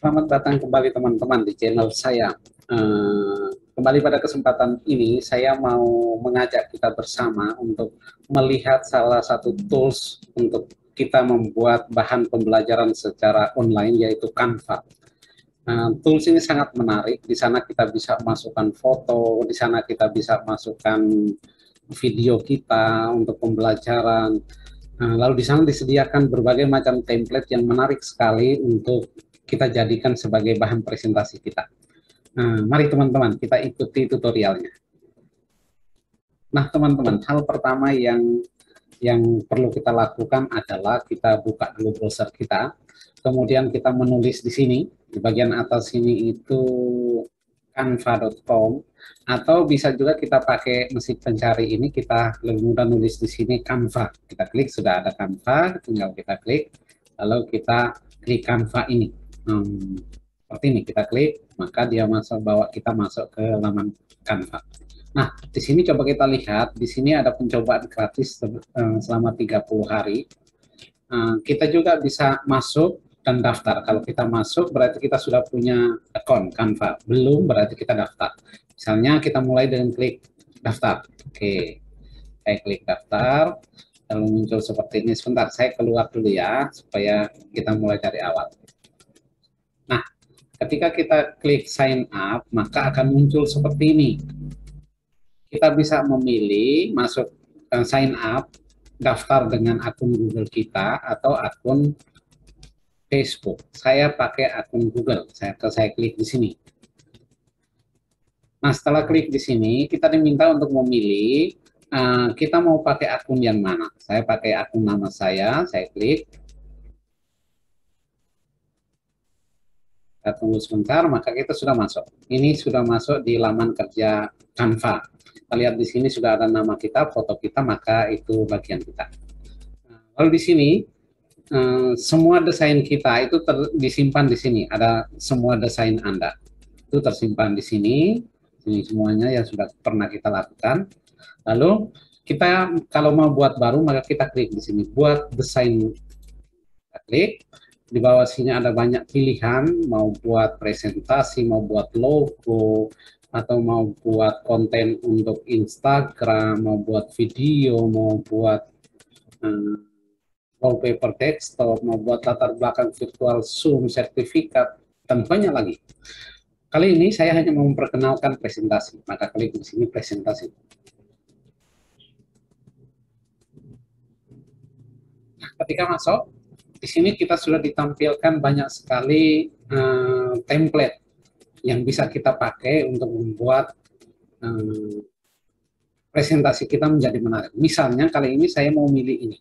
Selamat datang kembali teman-teman di channel saya. Kembali pada kesempatan ini, saya mau mengajak kita bersama untuk melihat salah satu tools untuk kita membuat bahan pembelajaran secara online, yaitu Canva. Tools ini sangat menarik. Di sana kita bisa masukkan foto, di sana kita bisa masukkan video kita untuk pembelajaran. Lalu di sana disediakan berbagai macam template yang menarik sekali untuk kita jadikan sebagai bahan presentasi kita. Mari teman-teman, kita ikuti tutorialnya. Nah, teman-teman, hal pertama yang perlu kita lakukan adalah kita buka dulu browser kita, kemudian kita menulis di sini, di bagian atas sini itu canva.com, atau bisa juga kita pakai mesin pencari ini, kita lebih mudah nulis di sini Canva. Kita klik, sudah ada Canva, tinggal kita klik, lalu kita klik Canva ini. Seperti ini, kita klik, maka dia bawa kita masuk ke laman Canva. Nah, di sini coba kita lihat, di sini ada pencobaan gratis selama 30 hari. Kita juga bisa masuk dan daftar. Kalau kita masuk, berarti kita sudah punya akun Canva. Belum, berarti kita daftar. Misalnya kita mulai dengan klik daftar. Oke, saya klik daftar, lalu muncul seperti ini. Sebentar, saya keluar dulu ya, supaya kita mulai dari awal. Nah, ketika kita klik sign up, maka akan muncul seperti ini. Kita bisa memilih masuk sign up, daftar dengan akun Google kita atau akun Facebook. Saya pakai akun Google. Saya klik di sini. Nah, setelah klik di sini, kita diminta untuk memilih kita mau pakai akun yang mana. Saya pakai akun nama saya klik. Kita tunggu sebentar, maka kita sudah masuk. Ini sudah masuk di laman kerja Canva. Kita lihat di sini sudah ada nama kita, foto kita, maka itu bagian kita. Lalu di sini semua desain kita itu disimpan di sini. Ada semua desain Anda itu tersimpan di sini. Ini semuanya yang sudah pernah kita lakukan. Lalu kita kalau mau buat baru, maka kita klik di sini buat desain. Kita klik. Di bawah sini ada banyak pilihan, mau buat presentasi, mau buat logo, atau mau buat konten untuk Instagram, mau buat video, mau buat wallpaper desktop, mau buat latar belakang virtual Zoom, sertifikat, dan banyak lagi. Kali ini saya hanya mau memperkenalkan presentasi, maka klik di sini presentasi. Nah, ketika masuk, di sini kita sudah ditampilkan banyak sekali template yang bisa kita pakai untuk membuat presentasi kita menjadi menarik. Misalnya kali ini saya mau milih ini.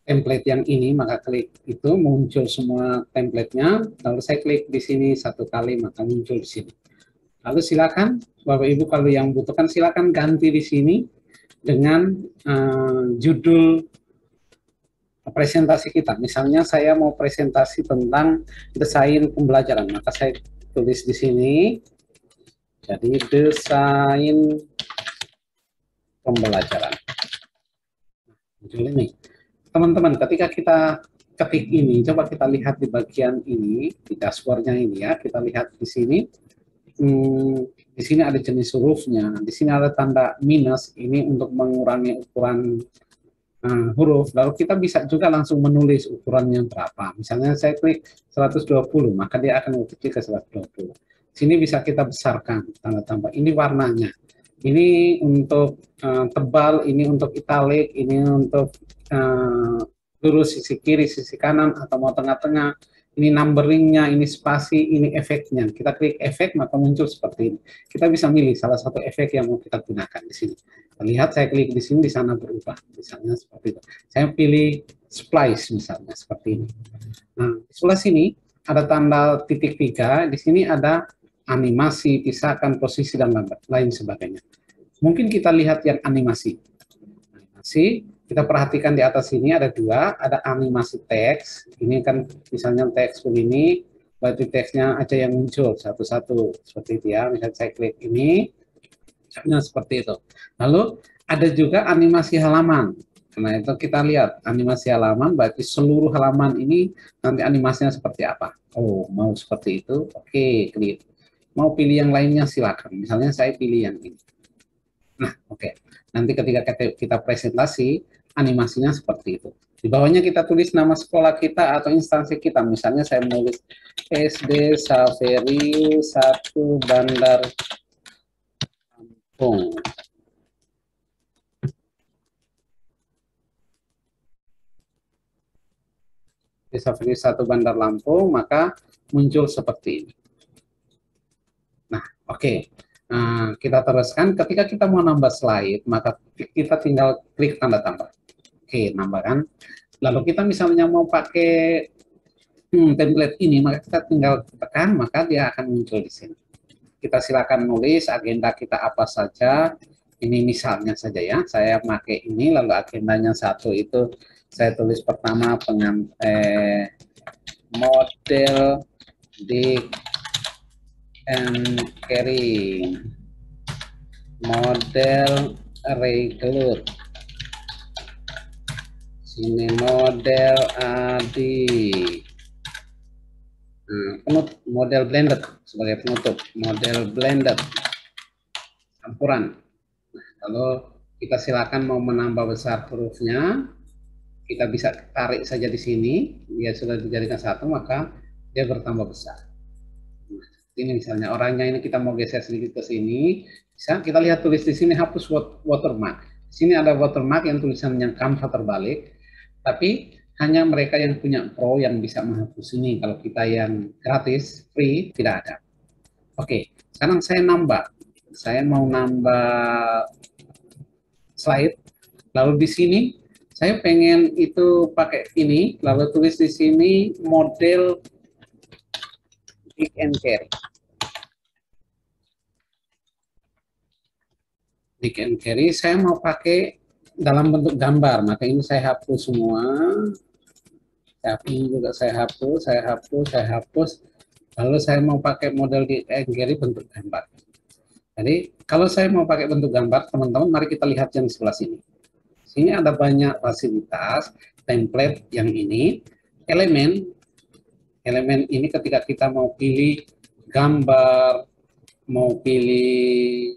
Template yang ini, maka klik itu muncul semua templatenya, lalu saya klik di sini satu kali, maka muncul di sini. Lalu silakan Bapak Ibu kalau yang butuhkan silakan ganti di sini dengan judul presentasi kita. Misalnya saya mau presentasi tentang desain pembelajaran, maka saya tulis di sini. Jadi desain pembelajaran. Muncul ini. Teman-teman, ketika kita ketik ini, coba kita lihat di bagian ini, di dashboardnya ini ya, kita lihat di sini. Di sini ada jenis hurufnya, di sini ada tanda minus, ini untuk mengurangi ukuran huruf. Lalu kita bisa juga langsung menulis ukurannya berapa. Misalnya saya klik 120, maka dia akan mengikuti ke 120. Sini bisa kita besarkan tanda tambah. Ini warnanya. Ini untuk tebal, ini untuk italic, ini untuk lurus sisi kiri, sisi kanan, atau mau tengah-tengah. Ini numberingnya, ini spasi, ini efeknya. Kita klik efek, maka muncul seperti ini. Kita bisa milih salah satu efek yang mau kita gunakan di sini. Lihat, saya klik di sini, di sana berubah. Misalnya seperti itu. Saya pilih splice misalnya, seperti ini. Nah, di sebelah sini ada tanda titik 3. Di sini ada animasi, pisahkan posisi, dan lain sebagainya. Mungkin kita lihat yang animasi. Animasi. Kita perhatikan di atas sini ada dua, ada animasi teks. Ini kan misalnya teks begini, berarti teksnya aja yang muncul satu-satu seperti itu ya. Misalnya saya klik ini, misalnya seperti itu. Lalu ada juga animasi halaman. Karena itu kita lihat animasi halaman, berarti seluruh halaman ini nanti animasinya seperti apa. Oh, mau seperti itu, oke, klik. Mau pilih yang lainnya silakan. Misalnya saya pilih yang ini. Nah, oke. Nanti ketika kita presentasi, animasinya seperti itu. Di bawahnya kita tulis nama sekolah kita atau instansi kita. Misalnya saya menulis SD Saverio 1 Bandar Lampung. Saverio 1 Bandar Lampung, maka muncul seperti ini. Nah, oke. Nah, kita teruskan. Ketika kita mau nambah slide, maka kita tinggal klik tanda tambah. Oke, nambahkan. Lalu kita misalnya mau pakai template ini, maka kita tinggal tekan, maka dia akan muncul di sini. Kita silakan nulis agenda kita apa saja. Ini misalnya saja ya, saya pakai ini, lalu agendanya satu itu saya tulis pertama model di and carry, model recruit, sini model adi, model blended sebagai penutup, model blended campuran. Lalu kita silakan mau menambah besar hurufnya, kita bisa tarik saja di sini, dia sudah dijadikan satu, maka dia bertambah besar. Nah, ini misalnya orangnya ini kita mau geser sedikit ke sini, bisa kita lihat tulis di sini hapus watermark. Di sini ada watermark yang tulisannya Canva terbalik, tapi hanya mereka yang punya Pro yang bisa menghapus ini. Kalau kita yang gratis, free, tidak ada. Oke, sekarang saya nambah. Saya mau nambah slide. Lalu di sini saya pengen itu pakai ini, lalu tulis di sini model pick and carry. Pick and carry saya mau pakai dalam bentuk gambar, maka ini saya hapus semua. Ini juga saya hapus. Lalu saya mau pakai model pick and carry bentuk gambar. Jadi kalau saya mau pakai bentuk gambar, teman-teman, mari kita lihat yang sebelah sini. Sini ada banyak fasilitas, template yang ini, elemen ini ketika kita mau pilih gambar, mau pilih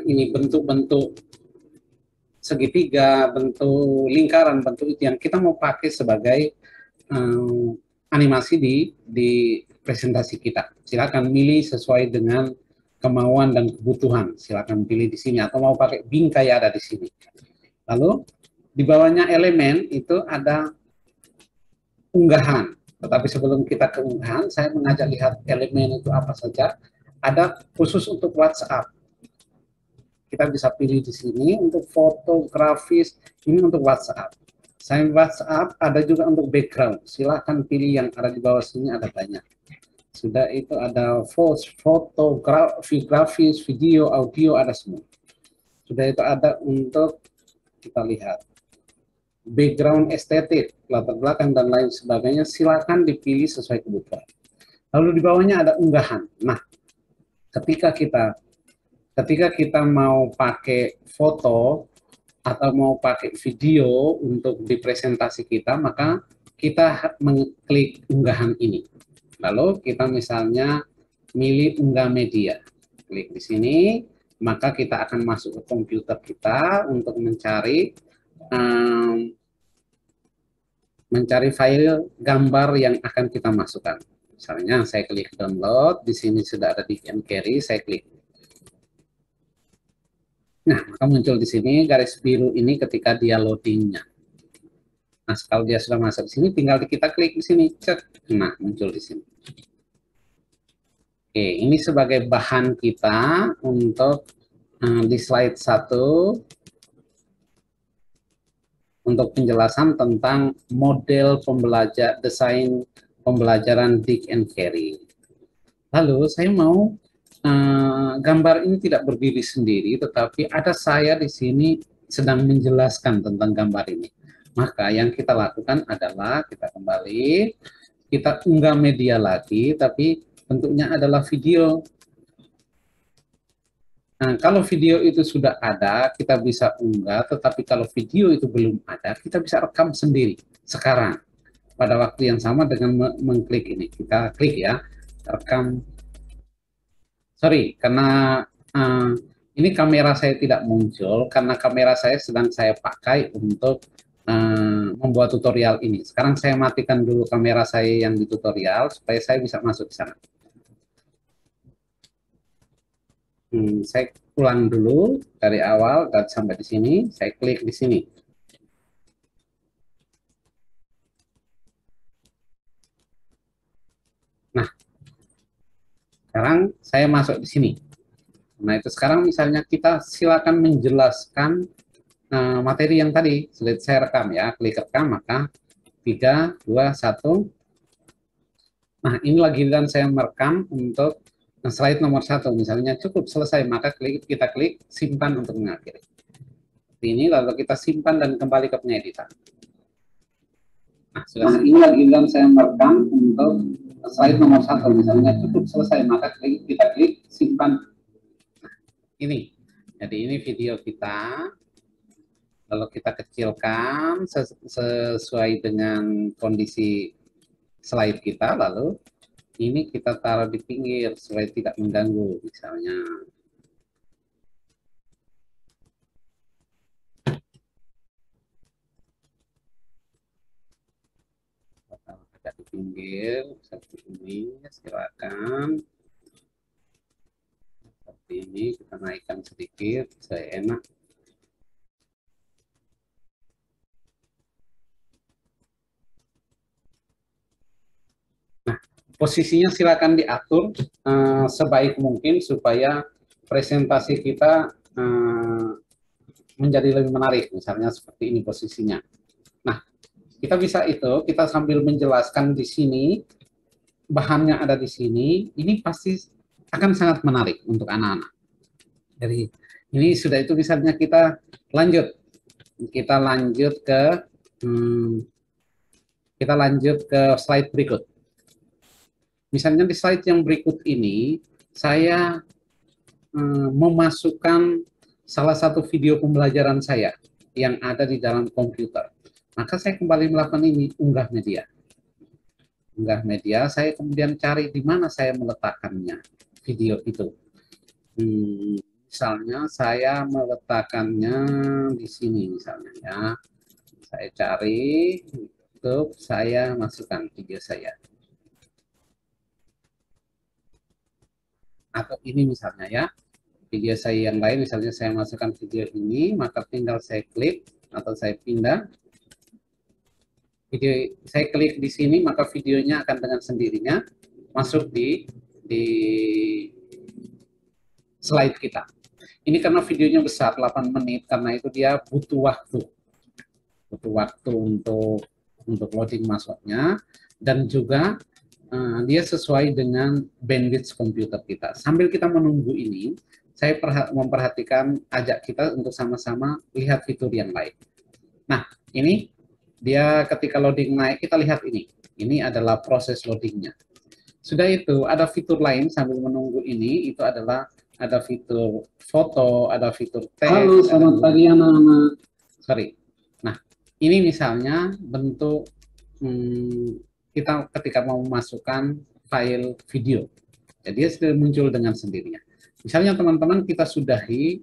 ini bentuk-bentuk segitiga, bentuk lingkaran, bentuk itu yang kita mau pakai sebagai animasi di presentasi kita. Silakan pilih sesuai dengan kemauan dan kebutuhan. Silakan pilih di sini atau mau pakai bingkai ada di sini. Lalu di bawahnya elemen itu ada unggahan. Tetapi sebelum kita ke unggahan, saya mengajak lihat elemen itu apa saja. Ada khusus untuk WhatsApp. Kita bisa pilih di sini untuk foto, grafis, ini untuk WhatsApp. Saya WhatsApp ada juga untuk background. Silahkan pilih yang ada di bawah sini, ada banyak. Sudah itu ada foto, grafis, video, audio, ada semua. Sudah itu ada untuk kita lihat background estetik, latar belakang dan lain sebagainya. Silakan dipilih sesuai kebutuhan. Lalu di bawahnya ada unggahan. Nah, ketika kita mau pakai foto atau mau pakai video untuk di presentasi kita, maka kita mengklik unggahan ini. Lalu kita misalnya milih unggah media. Klik di sini, maka kita akan masuk ke komputer kita untuk mencari file gambar yang akan kita masukkan. Misalnya saya klik download, di sini sudah ada Pick and Carry, saya klik. Nah, maka muncul di sini garis biru ini ketika dia loadingnya. Nah, kalau dia sudah masuk di sini, tinggal kita klik di sini, cek. Nah, muncul di sini. Oke, ini sebagai bahan kita untuk di slide 1 untuk penjelasan tentang model desain pembelajaran Pick and Carry. Lalu saya mau gambar ini tidak berdiri sendiri, tetapi ada saya di sini sedang menjelaskan tentang gambar ini. Maka yang kita lakukan adalah kita kembali, kita unggah media lagi, tapi bentuknya adalah video. Nah, kalau video itu sudah ada, kita bisa unggah, tetapi kalau video itu belum ada, kita bisa rekam sendiri sekarang. Pada waktu yang sama dengan mengklik ini. Kita klik ya, rekam. Sorry, karena uh, ini kamera saya tidak muncul, karena kamera saya sedang saya pakai untuk membuat tutorial ini. Sekarang saya matikan dulu kamera saya yang di tutorial, supaya saya bisa masuk ke sana. Saya ulang dulu dari awal dan sampai di sini, saya klik di sini. Nah, sekarang saya masuk di sini. Nah, itu sekarang misalnya kita silakan menjelaskan materi yang tadi sudah saya rekam ya, klik rekam, maka 3, 2, 1. Nah, ini lagi dan saya merekam untuk slide nomor 1, misalnya cukup selesai, maka kita klik simpan untuk mengakhiri. Ini lalu kita simpan dan kembali ke pengeditan. Nah, sudah ini lagi dan saya merekam untuk slide nomor 1, misalnya cukup selesai, maka kita klik simpan. Nah, ini, jadi ini video kita. Lalu kita kecilkan sesuai dengan kondisi slide kita, lalu ini kita taruh di pinggir supaya tidak mengganggu, misalnya. Kita di pinggir, seperti ini, silakan. Seperti ini, kita naikkan sedikit, seenak. Nah, posisinya silakan diatur sebaik mungkin supaya presentasi kita menjadi lebih menarik, misalnya seperti ini posisinya. Nah, kita bisa itu, kita sambil menjelaskan di sini, bahannya ada di sini, ini pasti akan sangat menarik untuk anak-anak. Jadi ini sudah itu misalnya kita lanjut ke slide berikut. Misalnya di slide yang berikut ini saya memasukkan salah satu video pembelajaran saya yang ada di dalam komputer. Maka saya kembali melakukan ini, unggah media. Unggah media, saya kemudian cari di mana saya meletakkannya video itu. Misalnya saya meletakkannya di sini misalnya ya. Saya cari YouTube, saya masukkan video saya. Atau ini misalnya ya, video saya yang lain, misalnya saya masukkan video ini, maka tinggal saya klik atau saya pindah. Video saya klik di sini, maka videonya akan dengan sendirinya masuk di slide kita. Ini karena videonya besar, 8 menit, karena itu dia butuh waktu untuk loading masuknya, dan juga dia sesuai dengan bandwidth komputer kita. Sambil kita menunggu ini, saya memperhatikan, ajak kita untuk sama-sama lihat fitur yang lain. Nah, ini dia ketika loading naik, kita lihat ini. Ini adalah proses loadingnya. Sudah itu, ada fitur lain sambil menunggu ini, itu adalah ada fitur foto, ada fitur teks. Halo, selamat pagi anak-anak. Sorry. Nah, ini misalnya bentuk kita ketika mau memasukkan file video. Jadi dia sudah muncul dengan sendirinya. Misalnya teman-teman kita sudahi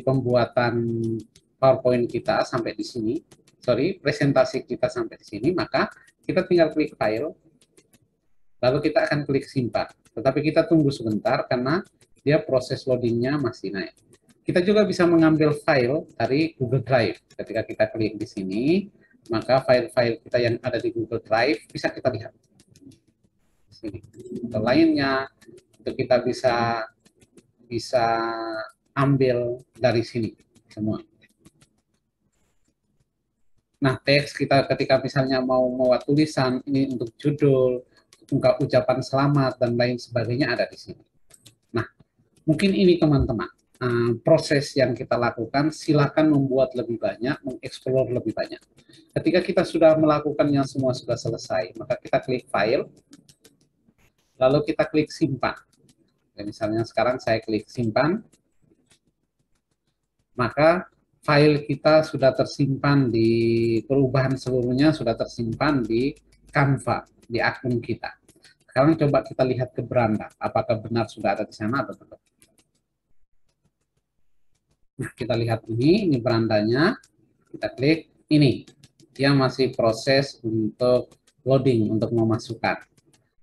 pembuatan PowerPoint kita sampai di sini. Sorry, presentasi kita sampai di sini, maka kita tinggal klik file, lalu kita akan klik simpan. Tetapi kita tunggu sebentar karena dia proses loadingnya masih naik. Kita juga bisa mengambil file dari Google Drive. Ketika kita klik di sini, maka file-file kita yang ada di Google Drive bisa kita lihat. Sini. Atau lainnya, itu kita bisa ambil dari sini semua. Nah, teks kita ketika misalnya mau membuat tulisan, ini untuk judul, ucapan selamat, dan lain sebagainya ada di sini. Nah, mungkin ini teman-teman, proses yang kita lakukan, silakan membuat lebih banyak, mengeksplor lebih banyak. Ketika kita sudah melakukannya semua sudah selesai, maka kita klik file, lalu kita klik simpan. Misalnya sekarang saya klik simpan, maka file kita sudah tersimpan di perubahan seluruhnya sudah tersimpan di Canva, di akun kita. Sekarang coba kita lihat ke beranda, apakah benar sudah ada di sana atau tidak. Nah, kita lihat ini berandanya, kita klik ini. Dia masih proses untuk loading, untuk memasukkan.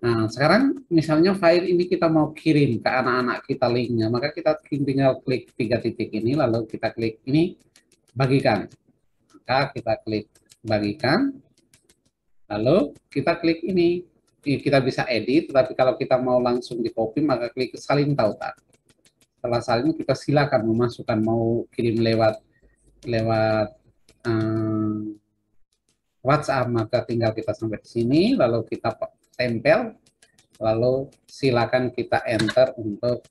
Nah, sekarang misalnya file ini kita mau kirim ke anak-anak kita linknya, maka kita tinggal klik 3 titik ini, lalu kita klik ini, bagikan. Maka kita klik bagikan, lalu kita klik ini. Kita bisa edit, tetapi kalau kita mau langsung di copy, maka klik salin tautan. Setelah salin, kita silakan memasukkan, mau kirim lewat WhatsApp, maka tinggal kita sampai di sini, lalu kita tempel, lalu silakan kita enter untuk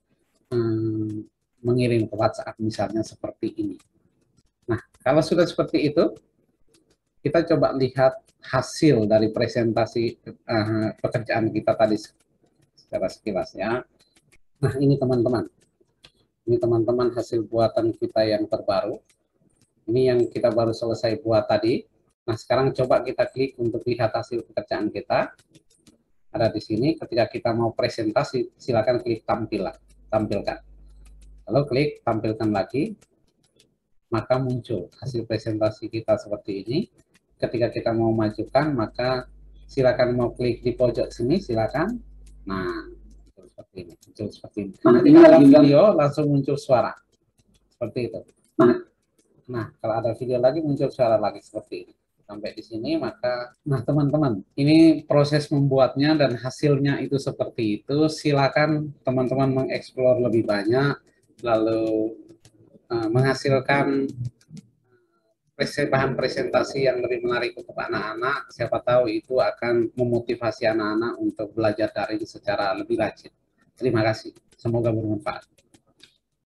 mengirim ke WhatsApp, misalnya seperti ini. Nah, kalau sudah seperti itu, kita coba lihat hasil dari presentasi pekerjaan kita tadi secara sekilas ya. Nah, ini teman-teman. Ini teman-teman hasil buatan kita yang terbaru. Ini yang kita baru selesai buat tadi. Nah, sekarang coba kita klik untuk lihat hasil pekerjaan kita. Ada di sini. Ketika kita mau presentasi, silakan klik tampilkan. Lalu klik tampilkan lagi, maka muncul hasil presentasi kita seperti ini. Ketika kita mau majukan, maka silakan mau klik di pojok sini, silakan. Nah, seperti ini, muncul seperti ini. Nah, ini ada video langsung muncul suara seperti itu. Nah, kalau ada video lagi muncul suara lagi seperti ini. Sampai di sini, maka nah teman-teman, ini proses membuatnya dan hasilnya itu seperti itu. Silakan teman-teman mengeksplor lebih banyak, lalu menghasilkan bahan presentasi yang lebih menarik untuk anak-anak. Siapa tahu itu akan memotivasi anak-anak untuk belajar daring secara lebih rajin. Terima kasih. Semoga bermanfaat.